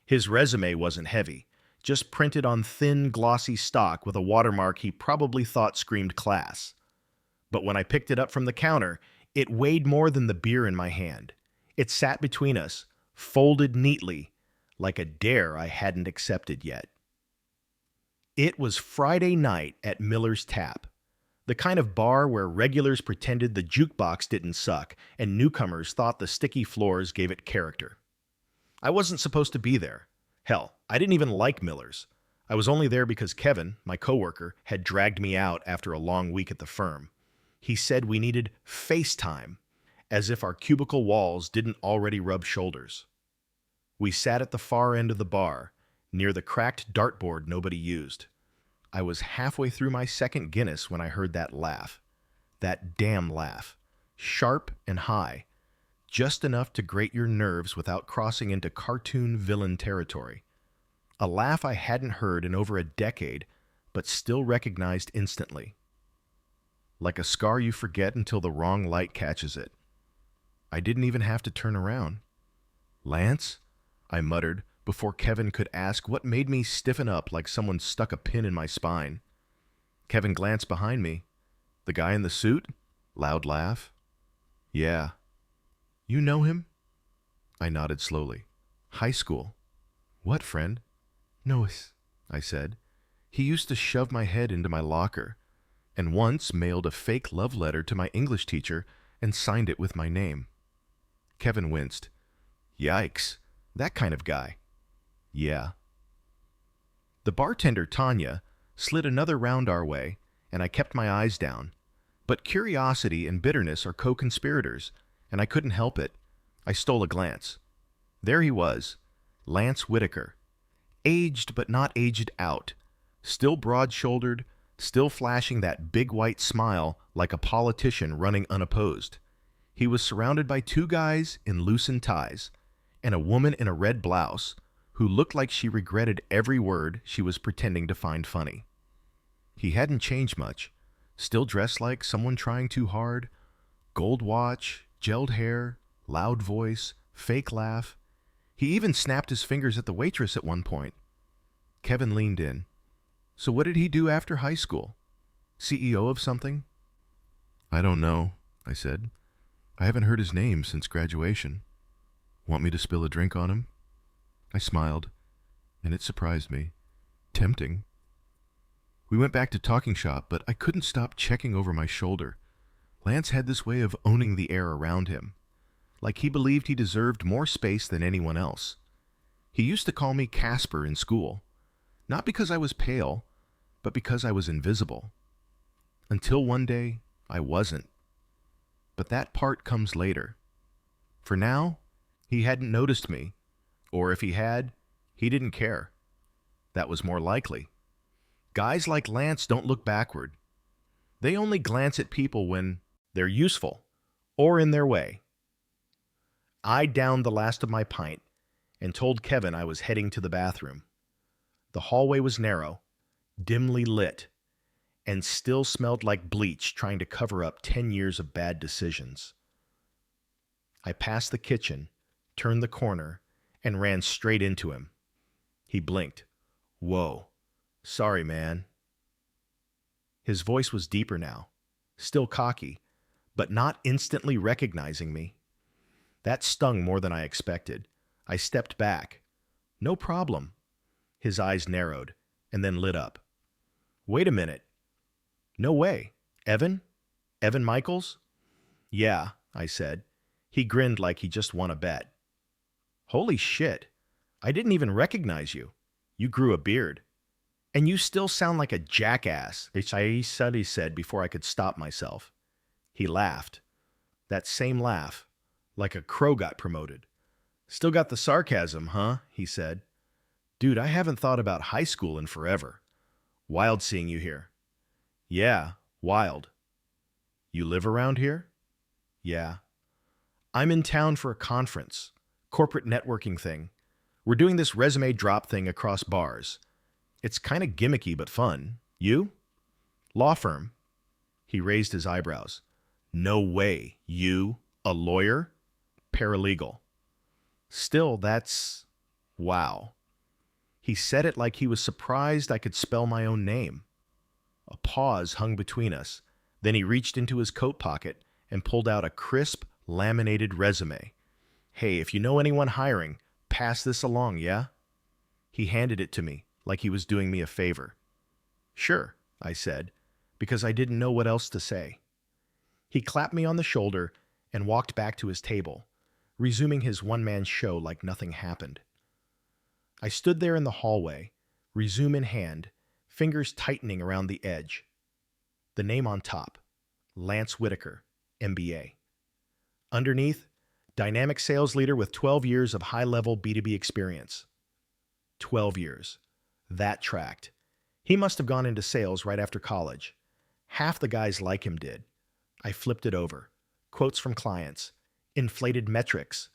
His resume wasn't heavy, just printed on thin, glossy stock with a watermark he probably thought screamed class. But when I picked it up from the counter, it weighed more than the beer in my hand. It sat between us, folded neatly, like a dare I hadn't accepted yet. It was Friday night at Miller's Tap, the kind of bar where regulars pretended the jukebox didn't suck and newcomers thought the sticky floors gave it character. I wasn't supposed to be there. Hell, I didn't even like Miller's. I was only there because Kevin, my coworker, had dragged me out after a long week at the firm. He said we needed FaceTime, as if our cubicle walls didn't already rub shoulders. We sat at the far end of the bar, near the cracked dartboard nobody used. I was halfway through my second Guinness when I heard that laugh. That damn laugh. Sharp and high. Just enough to grate your nerves without crossing into cartoon villain territory. A laugh I hadn't heard in over a decade, but still recognized instantly. Like a scar you forget until the wrong light catches it. I didn't even have to turn around. "Lance?" I muttered before Kevin could ask what made me stiffen up like someone stuck a pin in my spine. Kevin glanced behind me. "The guy in the suit?" Loud laugh. "Yeah." "You know him?" I nodded slowly. "High school." "What friend?" "Nois," I said. "He used to shove my head into my locker, and once mailed a fake love letter to my English teacher and signed it with my name." Kevin winced. "Yikes, that kind of guy." "Yeah." The bartender, Tanya, slid another round our way, and I kept my eyes down. But curiosity and bitterness are co-conspirators, and I couldn't help it. I stole a glance. There he was, Lance Whitaker. Aged but not aged out. Still broad-shouldered, still flashing that big white smile like a politician running unopposed. He was surrounded by two guys in loosened ties, and a woman in a red blouse who looked like she regretted every word she was pretending to find funny. He hadn't changed much, still dressed like someone trying too hard, gold watch, gelled hair, loud voice, fake laugh. He even snapped his fingers at the waitress at one point. Kevin leaned in. "So what did he do after high school? CEO of something?" "I don't know," I said. "I haven't heard his name since graduation. Want me to spill a drink on him?" I smiled, and it surprised me. Tempting. We went back to Talking Shop, but I couldn't stop checking over my shoulder. Lance had this way of owning the air around him, like he believed he deserved more space than anyone else. He used to call me Casper in school, not because I was pale, but because I was invisible. Until one day, I wasn't. But that part comes later. For now, he hadn't noticed me, or if he had, he didn't care. That was more likely. Guys like Lance don't look backward. They only glance at people when they're useful or in their way. I downed the last of my pint and told Kevin I was heading to the bathroom. The hallway was narrow, dimly lit, and still smelled like bleach trying to cover up 10 years of bad decisions. I passed the kitchen, turned the corner, and ran straight into him. He blinked. "Whoa. Sorry, man." His voice was deeper now, still cocky, but not instantly recognizing me. That stung more than I expected. I stepped back. "No problem." His eyes narrowed, and then lit up. "Wait a minute. No way. Evan? Evan Michaels?" "Yeah," I said. He grinned like he just won a bet. "Holy shit. I didn't even recognize you. You grew a beard. And you still sound like a jackass," he said before I could stop myself. He laughed. That same laugh, like a crow got promoted. "Still got the sarcasm, huh?" he said. "Dude, I haven't thought about high school in forever. Wild seeing you here." "Yeah, wild." "You live around here?" "Yeah." "I'm in town for a conference. Corporate networking thing. We're doing this resume drop thing across bars. It's kind of gimmicky but fun. You?" "Law firm." He raised his eyebrows. "No way. You? A lawyer?" "Paralegal." "Still, that's... wow." He said it like he was surprised I could spell my own name. A pause hung between us. Then he reached into his coat pocket and pulled out a crisp, laminated resume. "Hey, if you know anyone hiring, pass this along, yeah?" He handed it to me like he was doing me a favor. "Sure," I said, because I didn't know what else to say. He clapped me on the shoulder and walked back to his table, resuming his one-man show like nothing happened. I stood there in the hallway, resume in hand, fingers tightening around the edge. The name on top, Lance Whitaker, MBA. Underneath, dynamic sales leader with 12 years of high-level B2B experience. 12 years. That tracked. He must have gone into sales right after college. Half the guys like him did. I flipped it over. Quotes from clients. Inflated metrics.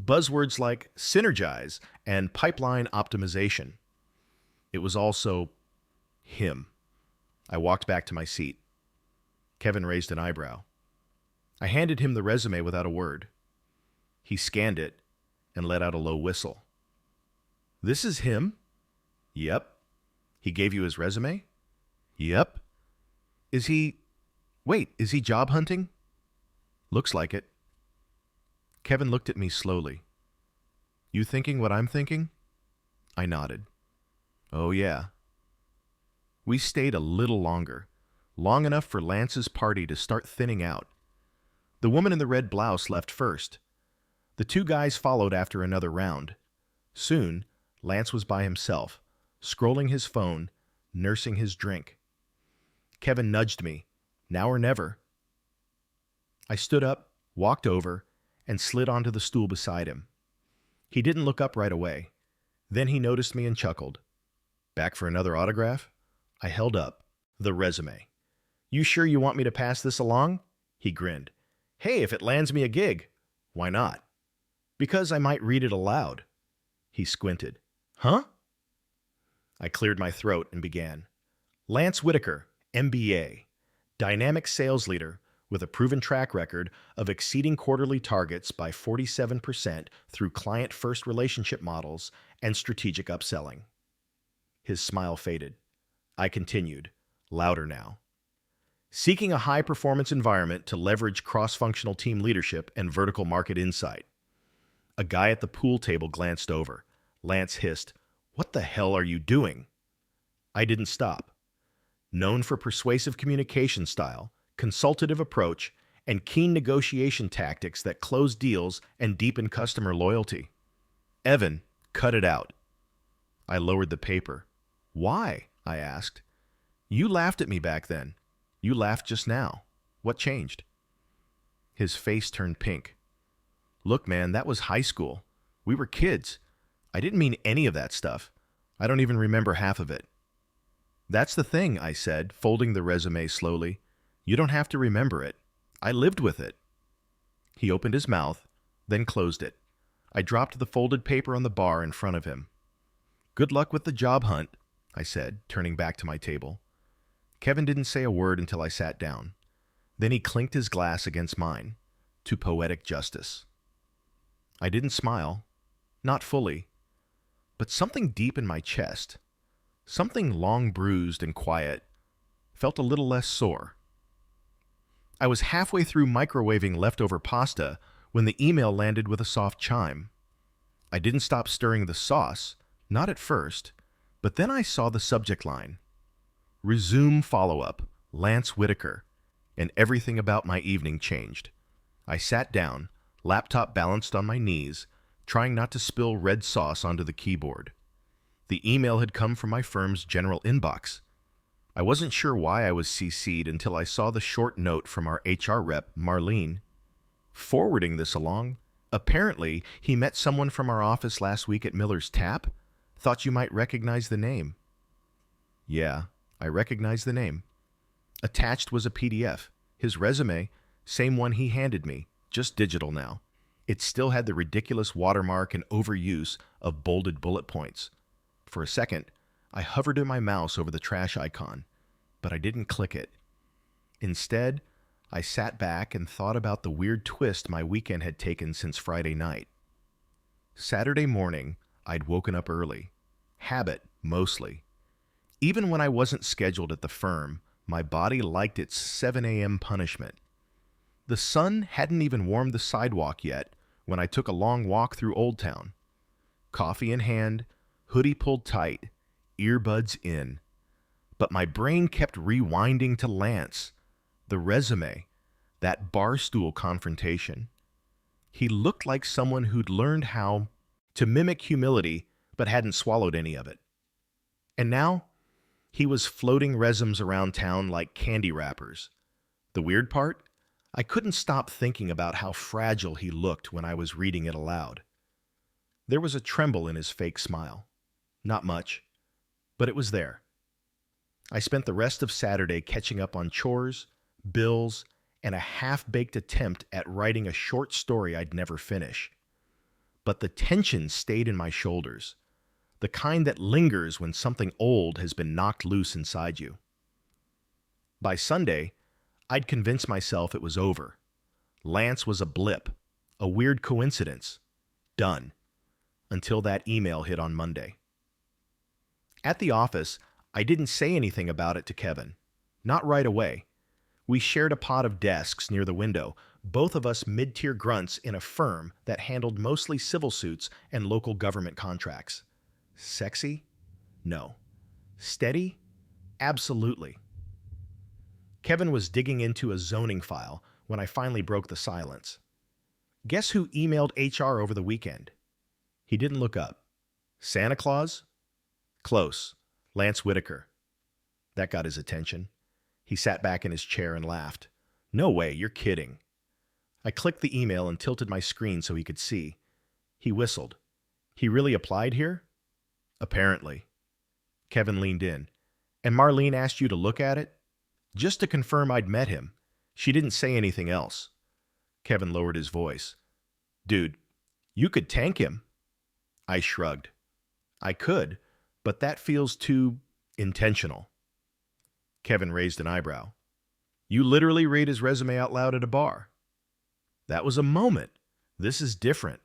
Buzzwords like synergize and pipeline optimization. It was also him. I walked back to my seat. Kevin raised an eyebrow. I handed him the resume without a word. He scanned it and let out a low whistle. "This is him?" "Yep." "He gave you his resume?" "Yep." Is he job hunting?" "Looks like it." Kevin looked at me slowly. "You thinking what I'm thinking?" I nodded. "Oh, yeah." We stayed a little longer, long enough for Lance's party to start thinning out. The woman in the red blouse left first. The two guys followed after another round. Soon, Lance was by himself, scrolling his phone, nursing his drink. Kevin nudged me, now or never. I stood up, walked over, and slid onto the stool beside him. He didn't look up right away. Then he noticed me and chuckled. "Back for another autograph?" I held up the resume. "You sure you want me to pass this along?" He grinned. "Hey, if it lands me a gig." "Why not?" "Because I might read it aloud." He squinted. "Huh?" I cleared my throat and began. Lance Whitaker, MBA, dynamic sales leader with a proven track record of exceeding quarterly targets by 47% through client-first relationship models and strategic upselling. His smile faded. I continued, louder now. Seeking a high-performance environment to leverage cross-functional team leadership and vertical market insight. A guy at the pool table glanced over. Lance hissed, "What the hell are you doing?" I didn't stop. Known for persuasive communication style, consultative approach, and keen negotiation tactics that close deals and deepen customer loyalty. "Evan, cut it out." I lowered the paper. "Why?" I asked. "You laughed at me back then. You laughed just now. What changed?" His face turned pink. "Look, man, that was high school. We were kids. I didn't mean any of that stuff. I don't even remember half of it." "That's the thing," I said, folding the resume slowly. "You don't have to remember it. I lived with it." He opened his mouth, then closed it. I dropped the folded paper on the bar in front of him. "Good luck with the job hunt," I said, turning back to my table. Kevin didn't say a word until I sat down. Then he clinked his glass against mine, to poetic justice. I didn't smile, not fully, but something deep in my chest, something long bruised and quiet, felt a little less sore. I was halfway through microwaving leftover pasta when the email landed with a soft chime. I didn't stop stirring the sauce, not at first, but then I saw the subject line. Resume follow-up, Lance Whitaker, and everything about my evening changed. I sat down, laptop balanced on my knees, trying not to spill red sauce onto the keyboard. The email had come from my firm's general inbox. I wasn't sure why I was CC'd until I saw the short note from our HR rep, Marlene. Forwarding this along, apparently he met someone from our office last week at Miller's Tap. Thought you might recognize the name. Yeah, I recognized the name. Attached was a PDF. His resume, same one he handed me, just digital now. It still had the ridiculous watermark and overuse of bolded bullet points. For a second, I hovered in my mouse over the trash icon, but I didn't click it. Instead, I sat back and thought about the weird twist my weekend had taken since Friday night. Saturday morning, I'd woken up early, Habit, mostly. Even when I wasn't scheduled at the firm, my body liked its 7 a.m. punishment. The sun hadn't even warmed the sidewalk yet when I took a long walk through Old Town. Coffee in hand, hoodie pulled tight, earbuds in. But my brain kept rewinding to Lance, the resume, that barstool confrontation. He looked like someone who'd learned how to mimic humility but hadn't swallowed any of it. And now, he was floating resumes around town like candy wrappers. The weird part? I couldn't stop thinking about how fragile he looked when I was reading it aloud. There was a tremble in his fake smile. Not much, but it was there. I spent the rest of Saturday catching up on chores, bills, and a half-baked attempt at writing a short story I'd never finish. But the tension stayed in my shoulders, the kind that lingers when something old has been knocked loose inside you. By Sunday, I'd convinced myself it was over. Lance was a blip, a weird coincidence. Done. Until that email hit on Monday. At the office, I didn't say anything about it to Kevin. Not right away. We shared a pod of desks near the window, both of us mid-tier grunts in a firm that handled mostly civil suits and local government contracts. Sexy? No. Steady? Absolutely. Kevin was digging into a zoning file when I finally broke the silence. Guess who emailed HR over the weekend? He didn't look up. Santa Claus? Close. Lance Whitaker. That got his attention. He sat back in his chair and laughed. No way, you're kidding. I clicked the email and tilted my screen so he could see. He whistled. He really applied here? Apparently. Kevin leaned in. And Marlene asked you to look at it? Just to confirm I'd met him. She didn't say anything else. Kevin lowered his voice. Dude, you could tank him. I shrugged. I could, but that feels too intentional. Kevin raised an eyebrow. You literally read his resume out loud at a bar. That was a moment. This is different.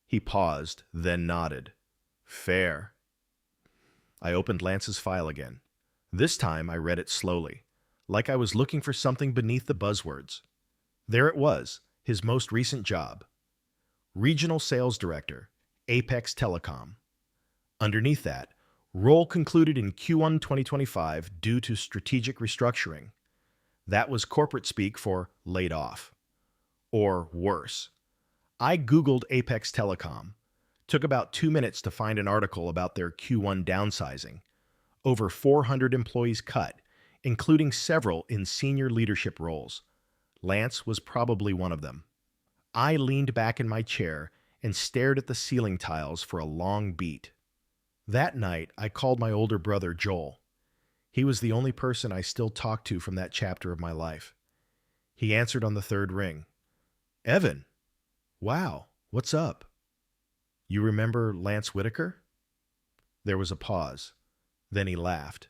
He paused, then nodded. Fair. I opened Lance's file again. This time I read it slowly, like I was looking for something beneath the buzzwords. There it was, his most recent job. Regional Sales Director, Apex Telecom. Underneath that, role concluded in Q1 2025 due to strategic restructuring. That was corporate speak for laid off. Or worse. I Googled Apex Telecom. Took about 2 minutes to find an article about their Q1 downsizing. Over 400 employees cut, including several in senior leadership roles. Lance was probably one of them. I leaned back in my chair and stared at the ceiling tiles for a long beat. That night, I called my older brother, Joel. He was the only person I still talked to from that chapter of my life. He answered on the third ring. Evan, wow, what's up? You remember Lance Whitaker? There was a pause. Then he laughed.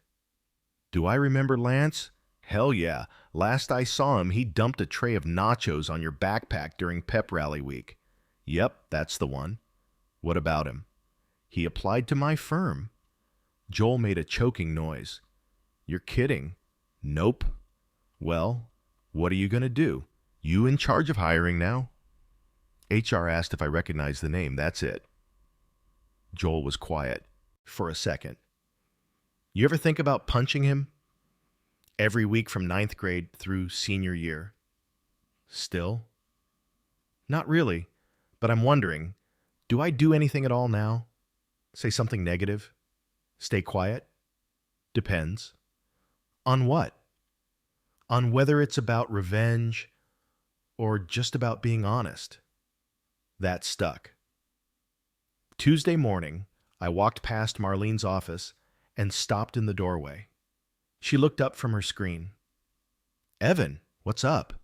Do I remember Lance? Hell yeah. Last I saw him, he dumped a tray of nachos on your backpack during pep rally week. Yep, that's the one. What about him? He applied to my firm. Joel made a choking noise. You're kidding. Nope. Well, what are you going to do? You in charge of hiring now? HR asked if I recognized the name, that's it. Joel was quiet for a second. You ever think about punching him? Every week from 9th grade through senior year. Still? Not really, but I'm wondering, do I do anything at all now? Say something negative? Stay quiet? Depends. On what? On whether it's about revenge or just about being honest. That stuck. Tuesday morning, I walked past Marlene's office and stopped in the doorway. She looked up from her screen. Evan, what's up?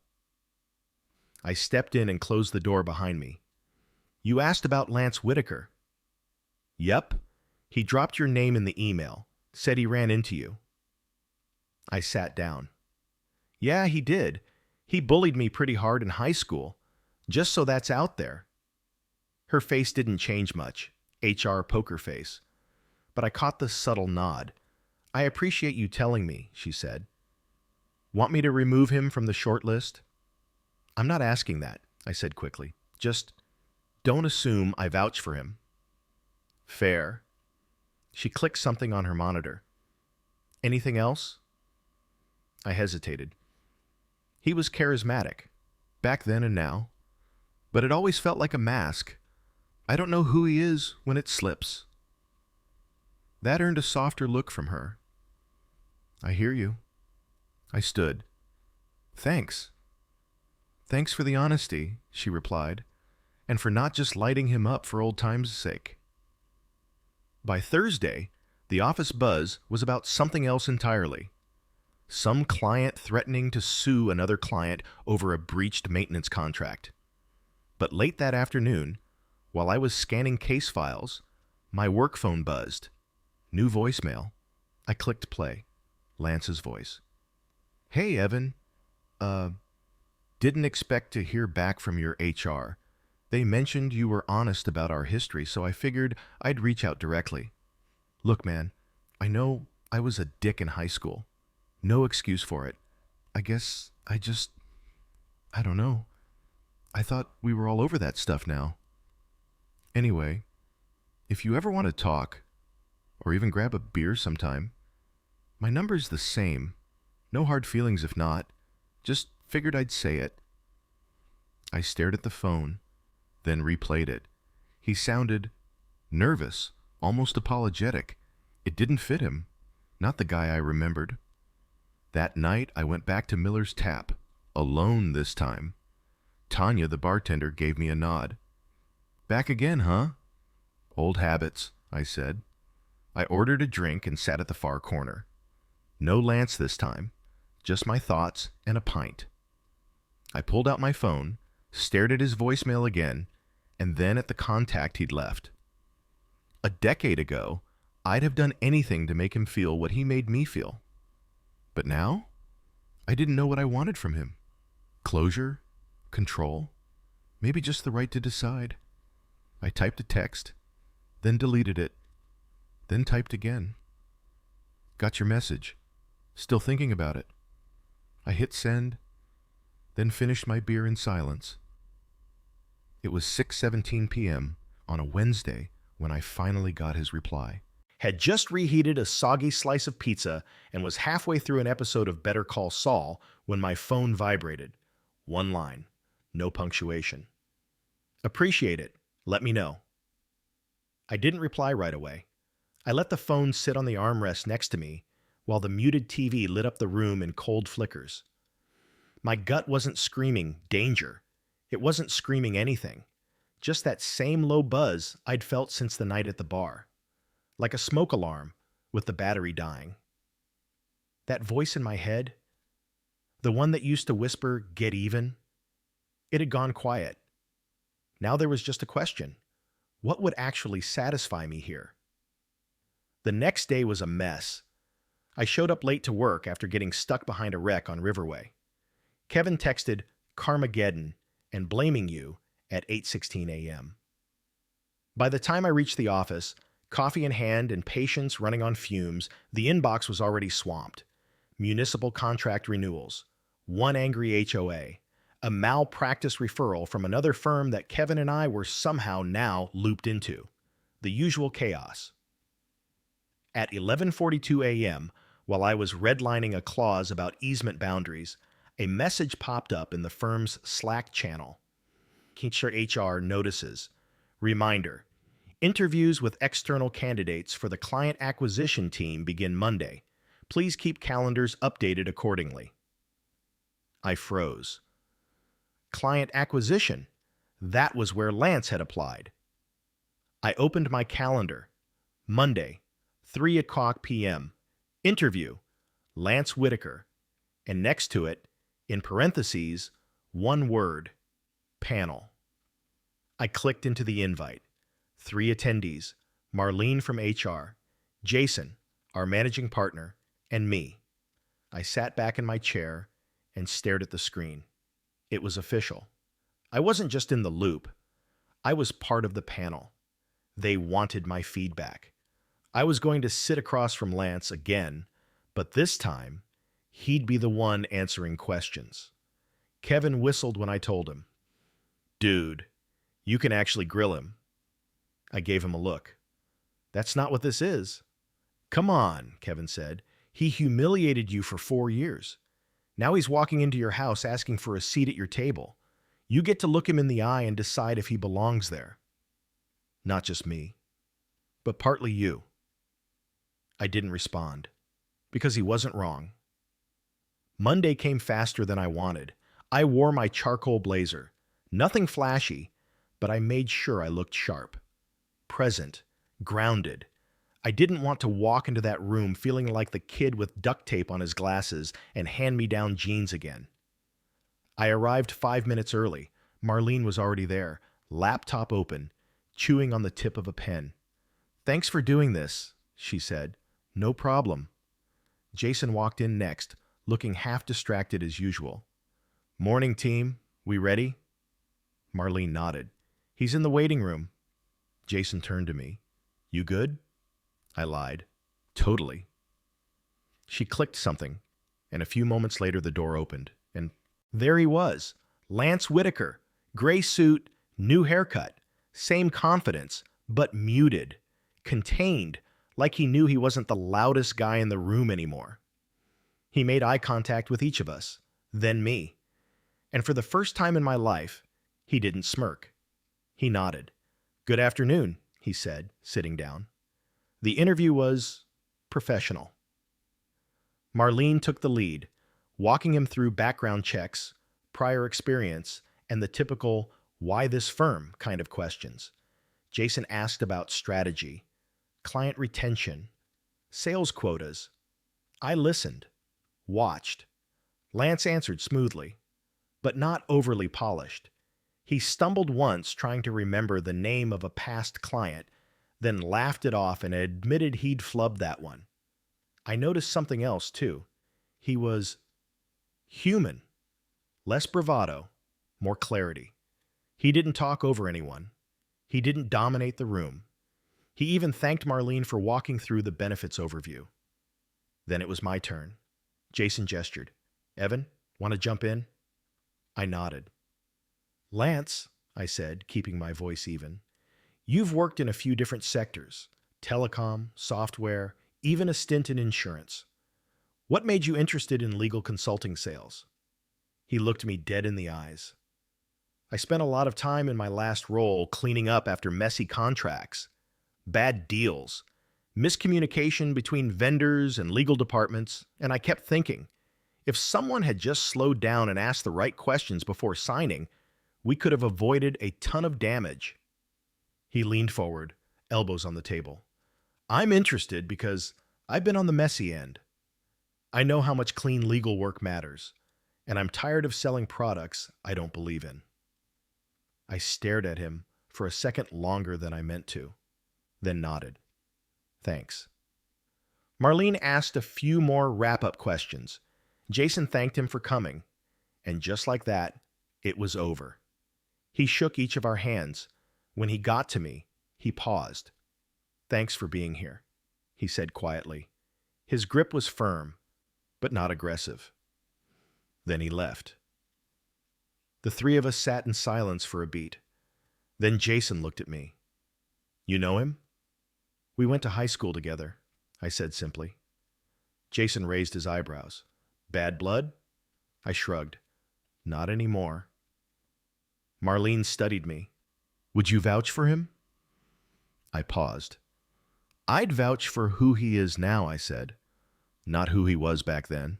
I stepped in and closed the door behind me. You asked about Lance Whitaker. Yep. He dropped your name in the email, said he ran into you. I sat down. Yeah, he did. He bullied me pretty hard in high school, just so that's out there. Her face didn't change much, HR poker face. but I caught the subtle nod. "I appreciate you telling me," she said. "Want me to remove him from the short list?" "I'm not asking that," I said quickly. "Just don't assume I vouch for him." "Fair." She clicked something on her monitor. "Anything else?" I hesitated. He was charismatic, back then and now, but it always felt like a mask. I don't know who he is when it slips. That earned a softer look from her. "I hear you." I stood. "Thanks." "Thanks for the honesty," she replied, "and for not just lighting him up for old times' sake." By Thursday, the office buzz was about something else entirely. Some client threatening to sue another client over a breached maintenance contract. But late that afternoon, while I was scanning case files, my work phone buzzed. New voicemail. I clicked play. Lance's voice. "Hey, Evan. Didn't expect to hear back from your HR. They mentioned you were honest about our history, so I figured I'd reach out directly. Look, man, I know I was a dick in high school. No excuse for it. I guess I don't know. I thought we were all over that stuff now. Anyway, if you ever want to talk, or even grab a beer sometime, my number's the same. No hard feelings if not. Just figured I'd say it." I stared at the phone, then replayed it. He sounded nervous, almost apologetic. It didn't fit him. Not the guy I remembered. That night, I went back to Miller's Tap, alone this time. Tanya, the bartender, gave me a nod. "Back again, huh?" "Old habits," I said. I ordered a drink and sat at the far corner. No Lance this time, just my thoughts and a pint. I pulled out my phone, stared at his voicemail again, and then at the contact he'd left. A decade ago, I'd have done anything to make him feel what he made me feel. But now, I didn't know what I wanted from him. Closure? Control? Maybe just the right to decide. I typed a text, then deleted it, then typed again. "Got your message. Still thinking about it." I hit send, then finished my beer in silence. It was 6:17 p.m. on a Wednesday when I finally got his reply. Had just reheated a soggy slice of pizza and was halfway through an episode of Better Call Saul when my phone vibrated. One line. No punctuation. "Appreciate it. Let me know." I didn't reply right away. I let the phone sit on the armrest next to me while the muted TV lit up the room in cold flickers. My gut wasn't screaming danger. It wasn't screaming anything. Just that same low buzz I'd felt since the night at the bar. Like a smoke alarm with the battery dying. That voice in my head, the one that used to whisper, "Get even," it had gone quiet. Now there was just a question. What would actually satisfy me here? The next day was a mess. I showed up late to work after getting stuck behind a wreck on Riverway. Kevin texted "Carmageddon" and "blaming you" at 8:16 a.m. By the time I reached the office, coffee in hand and patience running on fumes, the inbox was already swamped. Municipal contract renewals, one angry HOA, a malpractice referral from another firm that Kevin and I were somehow now looped into. The usual chaos. At 11:42 a.m., while I was redlining a clause about easement boundaries, a message popped up in the firm's Slack channel. Keenshaw HR notices. Reminder. Interviews with external candidates for the client acquisition team begin Monday. Please keep calendars updated accordingly. I froze. Client acquisition. That was where Lance had applied. I opened my calendar. Monday, 3 o'clock p.m. Interview. Lance Whitaker. And next to it, in parentheses, one word. Panel. I clicked into the invite. 3 attendees, Marlene from HR, Jason, our managing partner, and me. I sat back in my chair and stared at the screen. It was official. I wasn't just in the loop. I was part of the panel. They wanted my feedback. I was going to sit across from Lance again, but this time, he'd be the one answering questions. Kevin whistled when I told him. Dude, you can actually grill him. I gave him a look. That's not what this is. Come on, Kevin said. He humiliated you for 4 years. Now he's walking into your house asking for a seat at your table. You get to look him in the eye and decide if he belongs there. Not just me, but partly you. I didn't respond, because he wasn't wrong. Monday came faster than I wanted. I wore my charcoal blazer. Nothing flashy, but I made sure I looked sharp, present, grounded. I didn't want to walk into that room feeling like the kid with duct tape on his glasses and hand-me-down jeans again. I arrived 5 minutes early. Marlene was already there, laptop open, chewing on the tip of a pen. Thanks for doing this, she said. No problem. Jason walked in next, looking half distracted as usual. Morning, team. We ready? Marlene nodded. He's in the waiting room. Jason turned to me. You good? I lied. Totally. She clicked something, and a few moments later the door opened, and there he was, Lance Whitaker, gray suit, new haircut, same confidence, but muted, contained, like he knew he wasn't the loudest guy in the room anymore. He made eye contact with each of us, then me, and for the first time in my life, he didn't smirk. He nodded. Good afternoon, he said, sitting down. The interview was professional. Marlene took the lead, walking him through background checks, prior experience, and the typical why this firm kind of questions. Jason asked about strategy, client retention, sales quotas. I listened, watched. Lance answered smoothly, but not overly polished. He stumbled once trying to remember the name of a past client, then laughed it off and admitted he'd flubbed that one. I noticed something else, too. He was human. Less bravado, more clarity. He didn't talk over anyone. He didn't dominate the room. He even thanked Marlene for walking through the benefits overview. Then it was my turn. Jason gestured. Evan, want to jump in? I nodded. Lance, I said, keeping my voice even, you've worked in a few different sectors, telecom, software, even a stint in insurance. What made you interested in legal consulting sales? He looked me dead in the eyes. I spent a lot of time in my last role cleaning up after messy contracts, bad deals, miscommunication between vendors and legal departments, and I kept thinking, if someone had just slowed down and asked the right questions before signing, we could have avoided a ton of damage. He leaned forward, elbows on the table. I'm interested because I've been on the messy end. I know how much clean legal work matters, and I'm tired of selling products I don't believe in. I stared at him for a second longer than I meant to, then nodded. Thanks. Marlene asked a few more wrap-up questions. Jason thanked him for coming, and just like that, it was over. He shook each of our hands. When he got to me, he paused. Thanks for being here, he said quietly. His grip was firm, but not aggressive. Then he left. The three of us sat in silence for a beat. Then Jason looked at me. You know him? We went to high school together, I said simply. Jason raised his eyebrows. Bad blood? I shrugged. Not anymore. Marlene studied me. Would you vouch for him? I paused. I'd vouch for who he is now, I said, not who he was back then.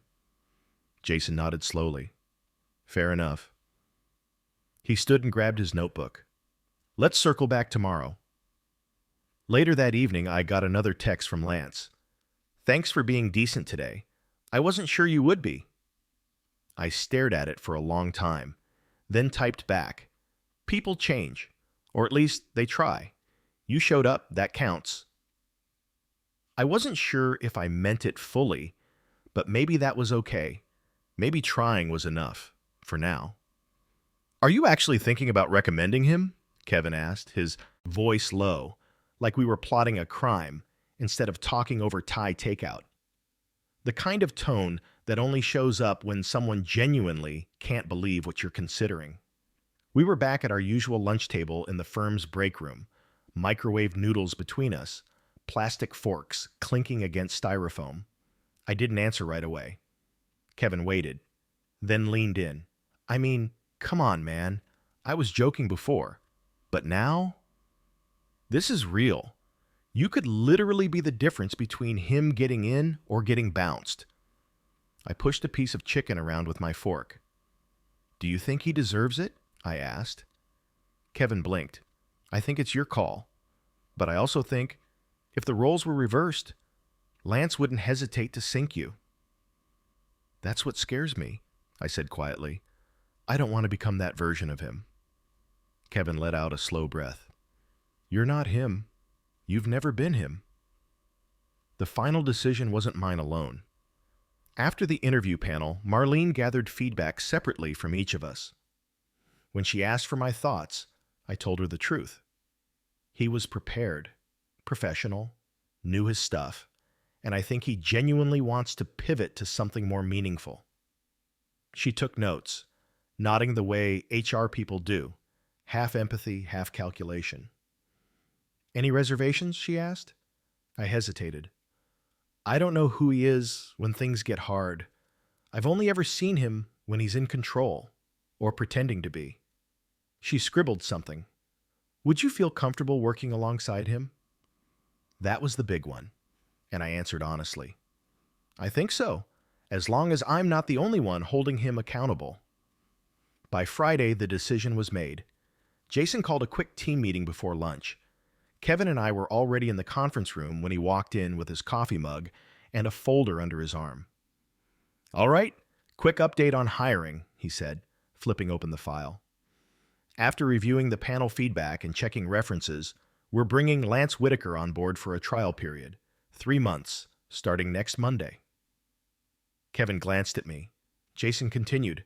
Jason nodded slowly. Fair enough. He stood and grabbed his notebook. Let's circle back tomorrow. Later that evening, I got another text from Lance. Thanks for being decent today. I wasn't sure you would be. I stared at it for a long time, then typed back. People change, or at least they try. You showed up, that counts. I wasn't sure if I meant it fully, but maybe that was okay. Maybe trying was enough, for now. Are you actually thinking about recommending him? Kevin asked, his voice low, like we were plotting a crime, instead of talking over Thai takeout. The kind of tone that only shows up when someone genuinely can't believe what you're considering. We were back at our usual lunch table in the firm's break room, microwave noodles between us, plastic forks clinking against styrofoam. I didn't answer right away. Kevin waited, then leaned in. I mean, come on, man. I was joking before. But now? This is real. You could literally be the difference between him getting in or getting bounced. I pushed a piece of chicken around with my fork. Do you think he deserves it? I asked. Kevin blinked. I think it's your call. But I also think, if the roles were reversed, Lance wouldn't hesitate to sink you. That's what scares me, I said quietly. I don't want to become that version of him. Kevin let out a slow breath. You're not him. You've never been him. The final decision wasn't mine alone. After the interview panel, Marlene gathered feedback separately from each of us. When she asked for my thoughts, I told her the truth. He was prepared, professional, knew his stuff, and I think he genuinely wants to pivot to something more meaningful. She took notes, nodding the way HR people do, half empathy, half calculation. Any reservations? She asked. I hesitated. I don't know who he is when things get hard. I've only ever seen him when he's in control, or pretending to be. She scribbled something. Would you feel comfortable working alongside him? That was the big one, and I answered honestly. I think so, as long as I'm not the only one holding him accountable. By Friday, the decision was made. Jason called a quick team meeting before lunch. Kevin and I were already in the conference room when he walked in with his coffee mug and a folder under his arm. All right, quick update on hiring, he said, flipping open the file. After reviewing the panel feedback and checking references, we're bringing Lance Whitaker on board for a trial period, 3 months, starting next Monday. Kevin glanced at me. Jason continued.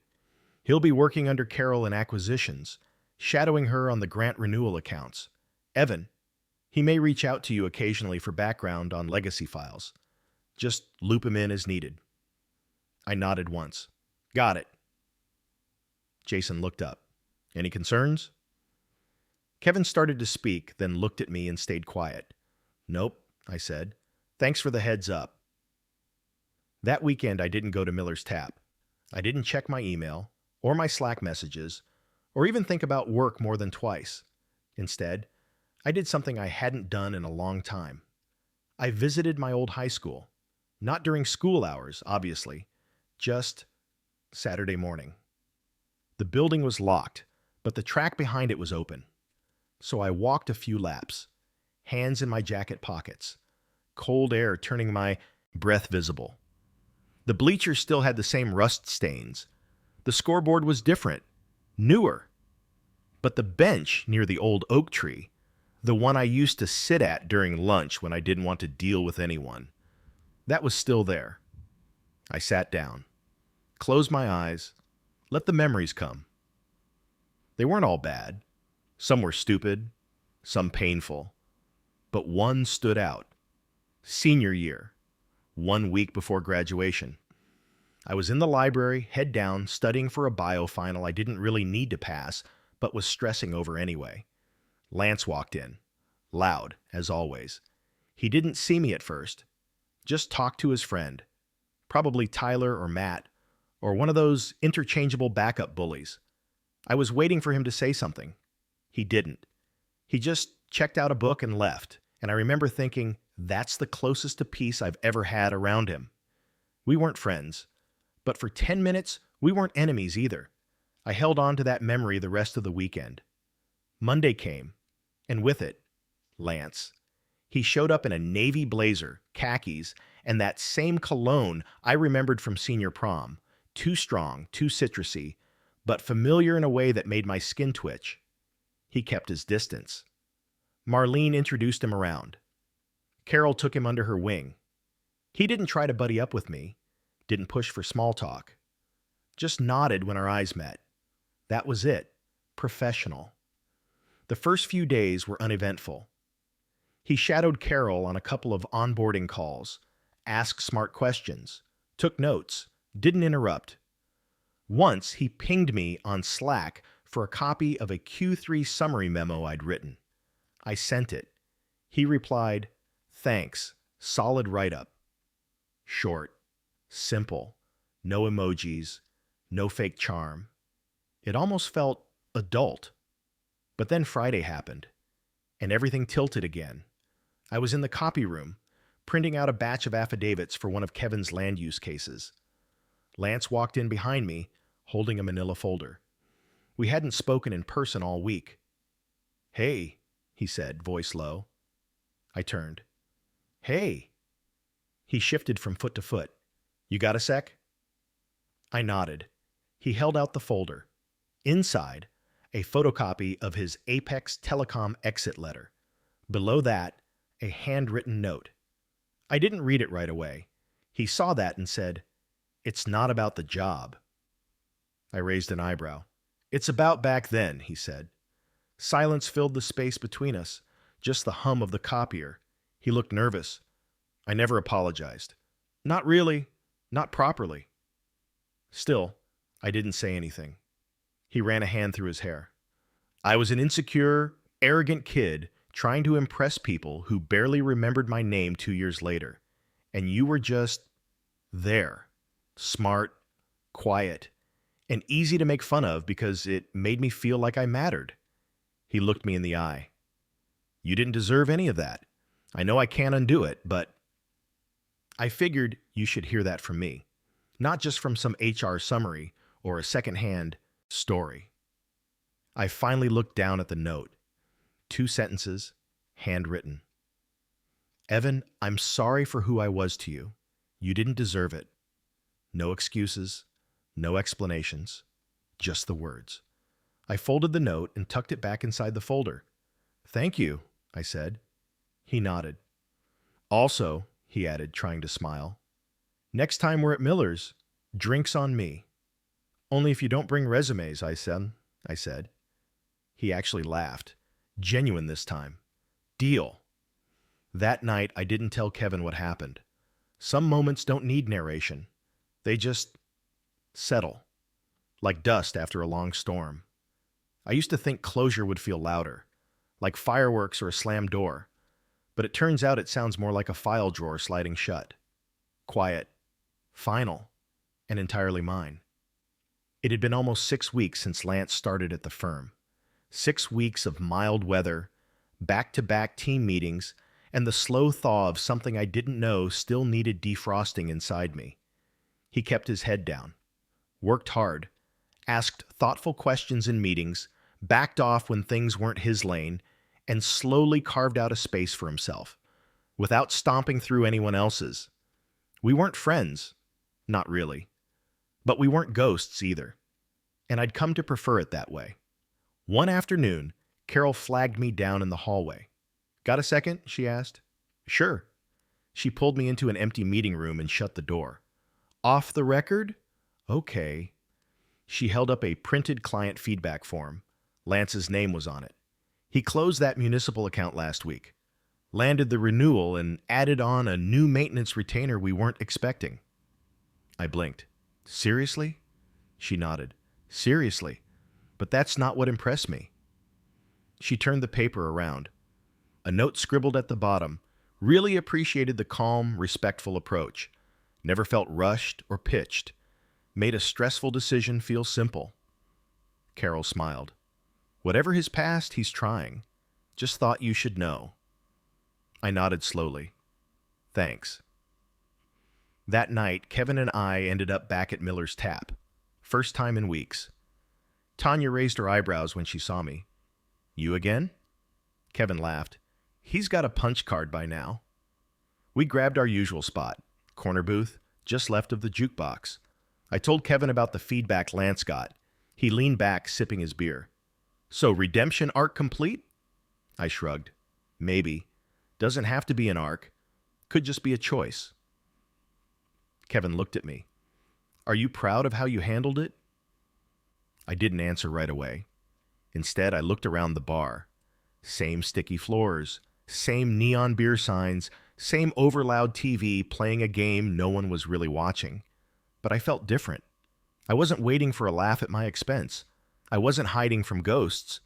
He'll be working under Carol in acquisitions, shadowing her on the grant renewal accounts. Evan, he may reach out to you occasionally for background on legacy files. Just loop him in as needed. I nodded once. Got it. Jason looked up. Any concerns? Kevin started to speak, then looked at me and stayed quiet. Nope, I said. Thanks for the heads up. That weekend, I didn't go to Miller's Tap. I didn't check my email, or my Slack messages, or even think about work more than twice. Instead, I did something I hadn't done in a long time. I visited my old high school. Not during school hours, obviously. Just Saturday morning. The building was locked, but the track behind it was open. So I walked a few laps, hands in my jacket pockets, cold air turning my breath visible. The bleachers still had the same rust stains. The scoreboard was different, newer. But the bench near the old oak tree, the one I used to sit at during lunch when I didn't want to deal with anyone, that was still there. I sat down, closed my eyes, let the memories come. They weren't all bad. Some were stupid, some painful. But one stood out. Senior year, 1 week before graduation. I was in the library, head down, studying for a bio final I didn't really need to pass, but was stressing over anyway. Lance walked in, loud, as always. He didn't see me at first. Just talked to his friend. Probably Tyler or Matt, or one of those interchangeable backup bullies. I was waiting for him to say something. He didn't. He just checked out a book and left, and I remember thinking, that's the closest to peace I've ever had around him. We weren't friends, but for 10 minutes, we weren't enemies either. I held on to that memory the rest of the weekend. Monday came, and with it, Lance. He showed up in a navy blazer, khakis, and that same cologne I remembered from senior prom. Too strong, too citrusy, but familiar in a way that made my skin twitch. He kept his distance. Marlene introduced him around. Carol took him under her wing. He didn't try to buddy up with me, didn't push for small talk. Just nodded when our eyes met. That was it. Professional. The first few days were uneventful. He shadowed Carol on a couple of onboarding calls, asked smart questions, took notes, didn't interrupt. Once he pinged me on Slack for a copy of a Q3 summary memo I'd written. I sent it. He replied, "Thanks, solid write-up." Short, simple, no emojis, no fake charm. It almost felt adult. But then Friday happened, and everything tilted again. I was in the copy room, printing out a batch of affidavits for one of Kevin's land use cases. Lance walked in behind me, holding a manila folder. We hadn't spoken in person all week. "Hey," he said, voice low. I turned. "Hey." He shifted from foot to foot. "You got a sec?" I nodded. He held out the folder. Inside, a photocopy of his Apex Telecom exit letter. Below that, a handwritten note. I didn't read it right away. He saw that and said, "It's not about the job." I raised an eyebrow. "It's about back then," he said. Silence filled the space between us, just the hum of the copier. He looked nervous. I never apologized. "Not really. Not properly." Still, I didn't say anything. He ran a hand through his hair. "I was an insecure, arrogant kid trying to impress people who barely remembered my name 2 years later. And you were just there. Smart, quiet, and easy to make fun of because it made me feel like I mattered." He looked me in the eye. "You didn't deserve any of that. I know I can't undo it, but..." I figured you should hear that from me, not just from some HR summary or a secondhand story. I finally looked down at the note. 2 sentences, handwritten. "Evan, I'm sorry for who I was to you. You didn't deserve it." No excuses, no explanations, just the words. I folded the note and tucked it back inside the folder. "Thank you," I said. He nodded. "Also," he added, trying to smile, "next time we're at Miller's, drinks on me. Only if you don't bring resumes," I said. He actually laughed. Genuine this time. "Deal." That night, I didn't tell Kevin what happened. Some moments don't need narration. They just settle, like dust after a long storm. I used to think closure would feel louder, like fireworks or a slammed door, but it turns out it sounds more like a file drawer sliding shut. Quiet, final, and entirely mine. It had been almost 6 weeks since Lance started at the firm. 6 weeks of mild weather, back-to-back team meetings, and the slow thaw of something I didn't know still needed defrosting inside me. He kept his head down, worked hard, asked thoughtful questions in meetings, backed off when things weren't his lane, and slowly carved out a space for himself, without stomping through anyone else's. We weren't friends, not really, but we weren't ghosts either, and I'd come to prefer it that way. One afternoon, Carol flagged me down in the hallway. "Got a second?" she asked. "Sure." She pulled me into an empty meeting room and shut the door. "Off the record?" "Okay." She held up a printed client feedback form. Lance's name was on it. He closed that municipal account last week, landed the renewal, and added on a new maintenance retainer we weren't expecting. I blinked. "Seriously?" She nodded. "Seriously. But that's not what impressed me." She turned the paper around. A note scribbled at the bottom. Really appreciated the calm, respectful approach. Never felt rushed or pitched. Made a stressful decision feel simple. Carol smiled. "Whatever his past, he's trying. Just thought you should know." I nodded slowly. "Thanks." That night, Kevin and I ended up back at Miller's Tap. First time in weeks. Tanya raised her eyebrows when she saw me. "You again?" Kevin laughed. "He's got a punch card by now." We grabbed our usual spot, corner booth, just left of the jukebox. I told Kevin about the feedback Lance got. He leaned back, sipping his beer. "So, redemption arc complete?" I shrugged. "Maybe. Doesn't have to be an arc. Could just be a choice." Kevin looked at me. "Are you proud of how you handled it?" I didn't answer right away. Instead, I looked around the bar. Same sticky floors, Same neon beer signs, same overloud TV playing a game no one was really watching. But I felt different. I wasn't waiting for a laugh at my expense. I wasn't hiding from ghosts.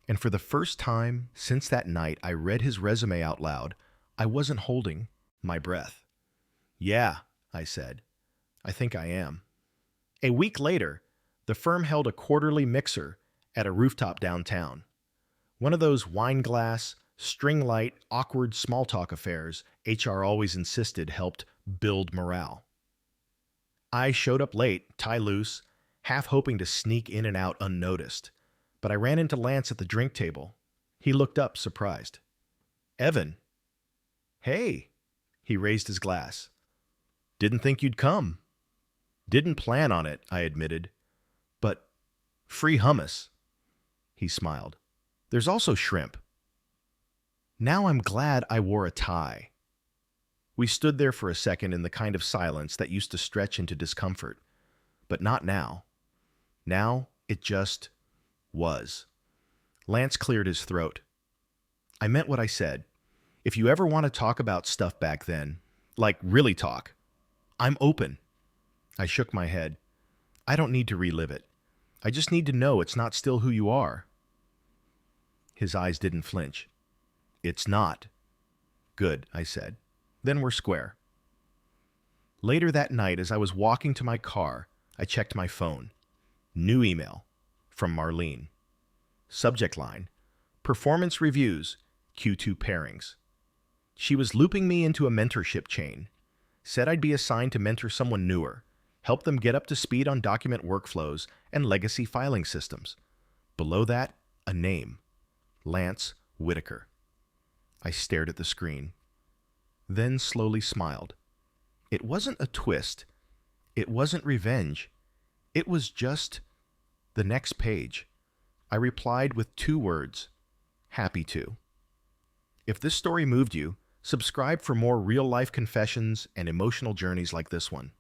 And for the first time since that night I read his resume out loud, I wasn't holding my breath. "Yeah," I said. "I think I am." A week later, the firm held a quarterly mixer at a rooftop downtown. One of those wine glass, string light, awkward small talk affairs HR always insisted helped build morale. I showed up late, tie loose, half hoping to sneak in and out unnoticed. But I ran into Lance at the drink table. He looked up, surprised. "Evan." "Hey." He raised his glass. "Didn't think you'd come." "Didn't plan on it," I admitted. "But free hummus." He smiled. "There's also shrimp." Now I'm glad I wore a tie. We stood there for a second in the kind of silence that used to stretch into discomfort. But not now. Now it just was. Lance cleared his throat. "I meant what I said. If you ever want to talk about stuff back then, like really talk, I'm open." I shook my head. "I don't need to relive it. I just need to know it's not still who you are." His eyes didn't flinch. "It's not." "Good," I said. "Then we're square." Later that night, as I was walking to my car, I checked my phone. New email from Marlene. Subject line: Performance reviews, Q2 pairings. She was looping me into a mentorship chain. Said I'd be assigned to mentor someone newer, help them get up to speed on document workflows and legacy filing systems. Below that, a name: Lance Whitaker. I stared at the screen, then slowly smiled. It wasn't a twist. It wasn't revenge. It was just the next page. I replied with 2 words: happy to. If this story moved you, subscribe for more real-life confessions and emotional journeys like this one.